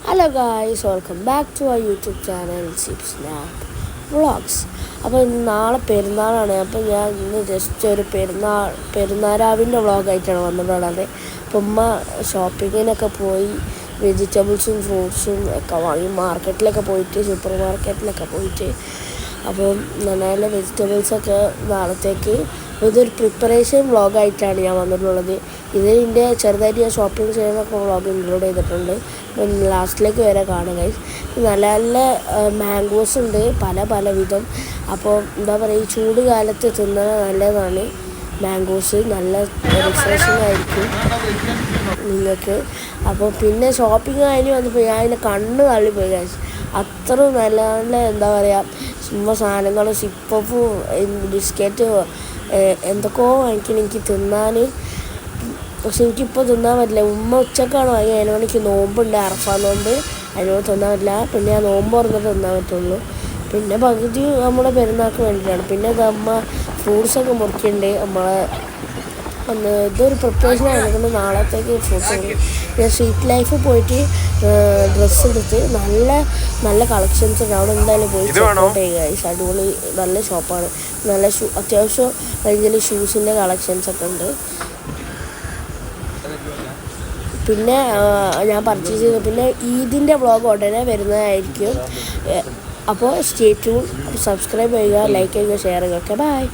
Hello guys, welcome back to our YouTube channel Snap Vlogs. അപ്പോൾ ഇന്ന് നാളെ പെരുന്നാളാണ്. അപ്പോൾ ഞാൻ ഇന്ന് ജസ്റ്റ് ഒരു പെരുന്നാരാവിൻ്റെ വ്ളോഗായിട്ടാണ് വന്നിട്ടുള്ളത്. അപ്പോൾ ഉമ്മ ഷോപ്പിങ്ങിനൊക്കെ പോയി വെജിറ്റബിൾസും ഫ്രൂട്ട്സും ഒക്കെ വാങ്ങി മാർക്കറ്റിലൊക്കെ പോയിട്ട് സൂപ്പർ മാർക്കറ്റിലൊക്കെ പോയിട്ട് അപ്പം നല്ല വെജിറ്റബിൾസൊക്കെ നാളത്തേക്ക് ഇതൊരു പ്രിപ്പറേഷൻ വ്ളോഗായിട്ടാണ് ഞാൻ വന്നിട്ടുള്ളത്. ഇതിൻ്റെ ചെറുതായിട്ട് ഞാൻ ഷോപ്പിംഗ് ചെയ്യുന്നൊക്കെ വ്ളോഗ് ഇൻക്ലൂഡ് ചെയ്തിട്ടുണ്ട്. ലാസ്റ്റിലേക്ക് വരെ കാണുക. നല്ല നല്ല മാംഗോസ് ഉണ്ട് പല വിധം. അപ്പോൾ എന്താ പറയുക, ഈ ചൂട് കാലത്ത് തിന്നാൻ നല്ലതാണ് മാംഗോസ്. നല്ല റിഫ്രഷിംഗ് ആയിരിക്കും നിങ്ങൾക്ക്. അപ്പോൾ പിന്നെ ഷോപ്പിംഗ് കഴിഞ്ഞ് വന്നപ്പോൾ ഞാൻ അതിൻ്റെ കണ്ണ് തള്ളിപ്പോയി കഴിച്ചു. അത്ര നല്ല നല്ല എന്താ പറയുക ചുമ്മാ സാധനങ്ങൾ, സിപ്പപ്പും ബിസ്ക്കറ്റ് എന്തൊക്കെയോ എനിക്ക് തിന്നാൻ. പക്ഷെ എനിക്കിപ്പോൾ തിന്നാൻ പറ്റില്ല. ഉമ്മ ഉച്ചക്കാണ് വാങ്ങി. അതിനോട് എനിക്ക് നോമ്പുണ്ട്, അറഫാ നോമ്പ്. അതിനോട് തിന്നാൻ പറ്റില്ല. പിന്നെ ആ നോമ്പ് തുറന്നിട്ട് തിന്നാൻ പറ്റുള്ളൂ. പിന്നെ പകുതി നമ്മുടെ പെരുന്നാൾക്ക് വേണ്ടിയിട്ടാണ്. പിന്നെ ഇത് അമ്മ ഫ്രൂട്ട്സൊക്കെ മുറിക്കുന്നുണ്ട്. നമ്മളെ ഇതൊരു പ്രിപ്പറേഷൻ ആയതുകൊണ്ട് നാളത്തേക്ക് ഫ്രൂട്ട്സ് ഞാൻ സ്ട്രീറ്റ് ലൈഫ് പോയിട്ട് ഡ്രസ്സ് എടുത്ത് നല്ല നല്ല കളക്ഷൻസ് ഉണ്ട്. അവിടെ എന്തായാലും പോയി ചെക്കൗട്ട് ചെയ്യുക. അടിപൊളി നല്ല ഷോപ്പാണ്. നല്ല അത്യാവശ്യം റേഞ്ചിൽ ഷൂസിൻ്റെ കളക്ഷൻസൊക്കെ ഉണ്ട്. പിന്നെ ഞാൻ പർച്ചേസ് ചെയ്തു. പിന്നെ ഈദിൻ്റെ വ്ളോഗ് ഉടനെ വരുന്നതായിരിക്കും. അപ്പോൾ സ്റ്റേ ട്യൂൺ. സബ്സ്ക്രൈബ് ചെയ്യുക, ലൈക്ക് ചെയ്യുക, ഷെയർ ചെയ്യുക. Okay, by.